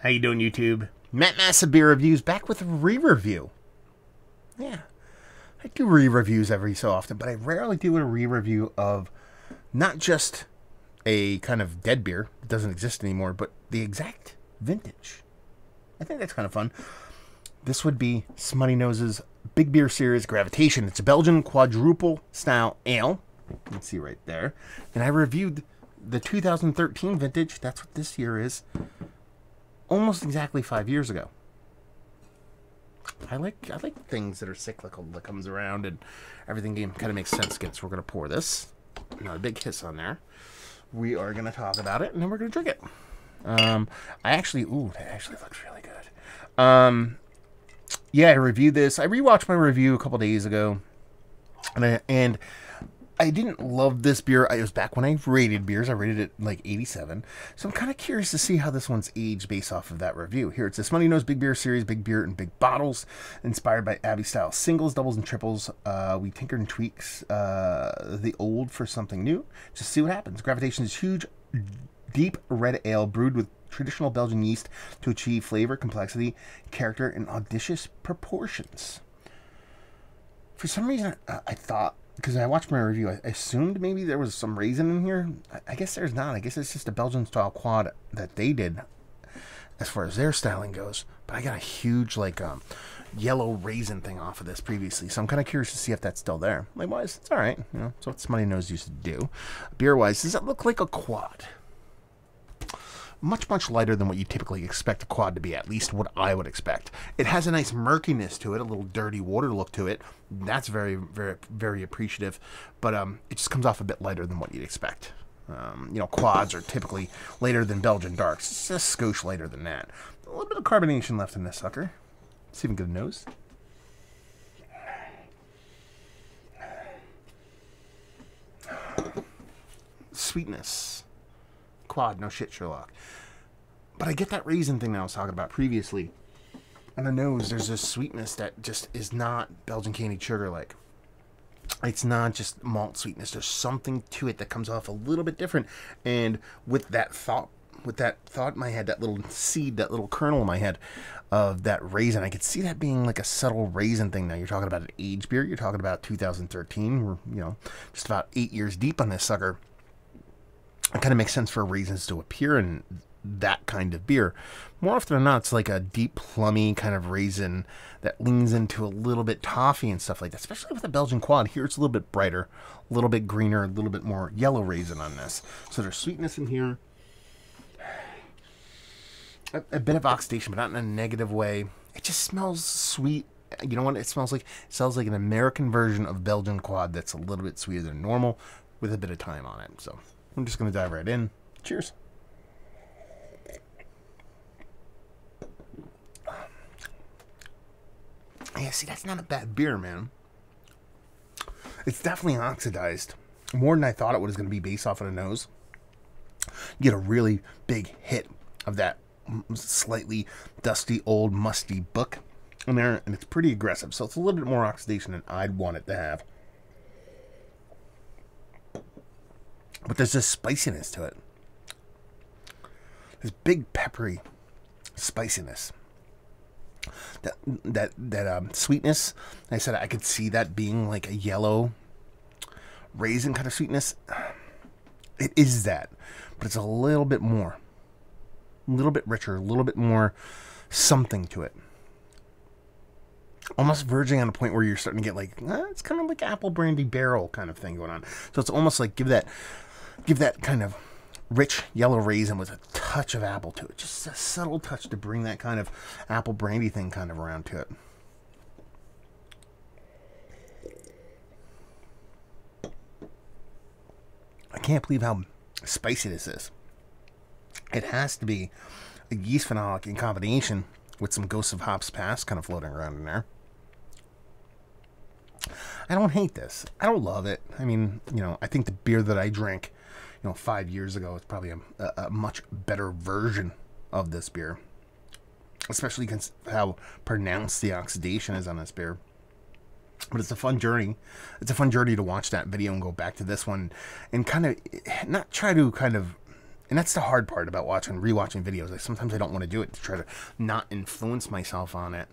How you doing, YouTube? Matt Massive Beer Reviews back with a re-review. Yeah, I do re-reviews every so often, but I rarely do a re-review of not just a kind of dead beer that doesn't exist anymore, but the exact vintage. I think that's kind of fun. This would be Smutty Nose's Big Beer Series Gravitation. It's a Belgian quadruple style ale. You can see right there. And I reviewed the 2013 vintage. That's what this year is. Almost exactly 5 years ago. I like things that are cyclical, that comes around and everything kind of makes sense again. So we're going to pour this. Not a big hiss on there. We are going to talk about it, and then we're going to drink it. That actually looks really good. Yeah, I reviewed this. I rewatched my review a couple days ago, and I didn't love this beer. It was back when I rated beers. I rated it like 87. So I'm kind of curious to see how this one's aged based off of that review. Here, it's the Smutty Nose Big Beer Series, Big Beer in Big Bottles, inspired by Abbey-style singles, doubles, and triples. We tinker and tweaks the old for something new. Just see what happens. Gravitation is huge, deep red ale brewed with traditional Belgian yeast to achieve flavor, complexity, character, and audacious proportions. For some reason, I thought, because I watched my review, I assumed maybe there was some raisin in here. I guess there's not. I guess it's just a Belgian style quad that they did as far as their styling goes. But I got a huge yellow raisin thing off of this previously, so I'm kind of curious to see if that's still there. Likewise, it's all right. You know, it's what Smutty Nose used to do. Beer wise, does it look like a quad? Much lighter than what you typically expect a quad to be, at least what I would expect. It has a nice murkiness to it, a little dirty water look to it. That's very appreciative, but it just comes off a bit lighter than what you'd expect. You know, quads are typically lighter than Belgian darks. It's just a skosh lighter than that. A little bit of carbonation left in this sucker. Let's see if we can get a nose. Sweetness. Quad, no shit, Sherlock. But I get that raisin thing that I was talking about previously. On the nose, there's this sweetness that just is not Belgian candied sugar like. It's not just malt sweetness. There's something to it that comes off a little bit different. And with that thought in my head, that little seed, that little kernel in my head of that raisin, I could see that being like a subtle raisin thing. Now you're talking about an aged beer. You're talking about 2013. We're, you know, just about 8 years deep on this sucker. It kind of makes sense for raisins to appear in that kind of beer. More often than not, it's like a deep, plummy kind of raisin that leans into a little bit toffee and stuff like that, especially with a Belgian quad. Here it's a little bit brighter, a little bit greener, a little bit more yellow raisin on this. So there's sweetness in here. A bit of oxidation, but not in a negative way. It just smells sweet. You know what it smells like? It smells like an American version of Belgian quad that's a little bit sweeter than normal with a bit of time on it. So I'm just going to dive right in. Cheers. Yeah, see, that's not a bad beer, man. It's definitely oxidized. More than I thought it was going to be based off of the nose. You get a really big hit of that slightly dusty, old, musty book in there, and it's pretty aggressive. So it's a little bit more oxidation than I'd want it to have. But there's this spiciness to it. This big peppery spiciness. That sweetness. Like I said, I could see that being like a yellow raisin kind of sweetness. It is that, but it's a little bit more. A little bit richer, a little bit more something to it. Almost verging on a point where you're starting to get like, it's kind of like apple brandy barrel kind of thing going on. So it's almost like give that kind of rich yellow raisin with a touch of apple to it. Just a subtle touch to bring that kind of apple brandy thing kind of around to it. I can't believe how spicy this is. It has to be a yeast phenolic in combination with some Ghosts of Hops Past kind of floating around in there. I don't hate this. I don't love it. I mean, you know, I think the beer that I drank, you know, 5 years ago is probably a much better version of this beer. Especially how pronounced the oxidation is on this beer. But it's a fun journey. It's a fun journey to watch that video and go back to this one and kind of not try to kind of And that's the hard part about rewatching videos. Like sometimes I don't want to do it to try to not influence myself on it.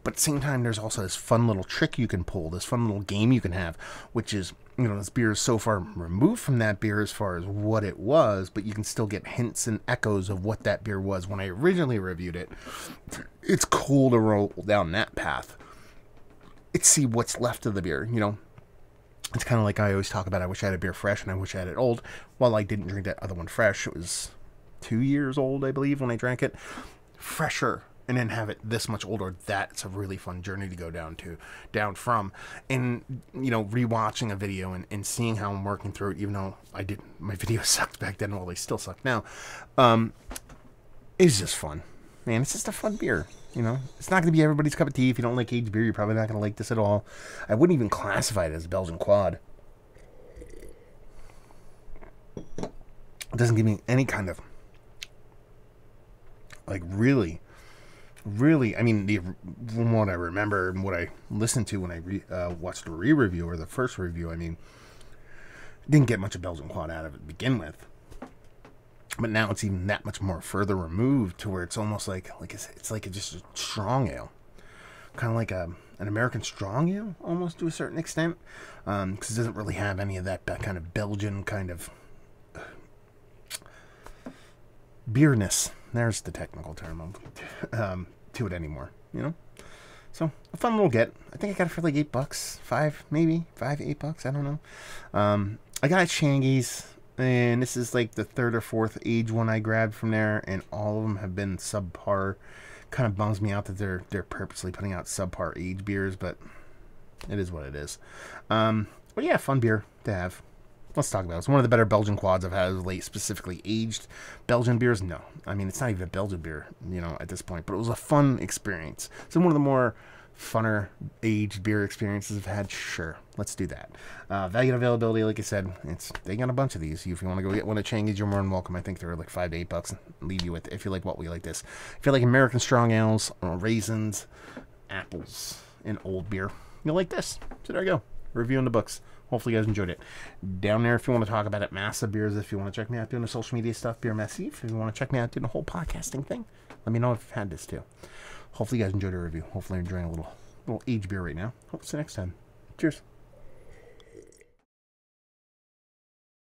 But at the same time, there's also this fun little trick you can pull, this fun little game you can have, which is, this beer is so far removed from that beer as far as what it was, but you can still get hints and echoes of what that beer was when I originally reviewed it. It's cool to roll down that path. It's see what's left of the beer, It's kind of like I always talk about, I wish I had a beer fresh and I wish I had it old. While I didn't drink that other one fresh, it was 2 years old, I believe, when I drank it. Fresher, and then have it this much older. That's a really fun journey to go down from. And, rewatching a video and seeing how I'm working through it, even though my video sucked back then, well, they still suck now, is just fun. Man, it's just a fun beer. It's not going to be everybody's cup of tea. If you don't like aged beer, you're probably not going to like this at all. I wouldn't even classify it as a Belgian quad. It doesn't give me any kind of, really, from what I remember and what I listened to when I watched the re-review or the first review, didn't get much of Belgian quad out of it to begin with. But now it's even that much more further removed to where it's almost like it's like just a strong ale, kind of like an American strong ale, almost to a certain extent, because it doesn't really have any of that kind of Belgian kind of beerness. There's the technical term to it anymore, So a fun little get. I think I got it for like $8, $8. I don't know. I got it at Shangy's. And this is like the third or fourth age one I grabbed from there, and all of them have been subpar. Kind of bums me out that they're purposely putting out subpar age beers, but it is what it is. But yeah, fun beer to have. Let's talk about it. It's one of the better Belgian quads I've had of late, specifically aged Belgian beers. No, it's not even a Belgian beer, at this point, but it was a fun experience. It's one of the more funner aged beer experiences I've had. Sure, let's do that. Value and availability, like I said, they got a bunch of these. If you want to go get one at Shangy's, you're more than welcome. I think they're like $5 to $8. Leave you with, if you like what we like this. If you like American strong ales, raisins, apples, and old beer, you'll like this. So there you go. Review in the books. Hopefully you guys enjoyed it. Down there, if you want to talk about it, Massive Beers. If you want to check me out doing the social media stuff, Beer Massive. If you want to check me out doing the whole podcasting thing, let me know if you've had this too. Hopefully you guys enjoyed the review. Hopefully you're enjoying a little aged beer right now. Hope to see you next time. Cheers.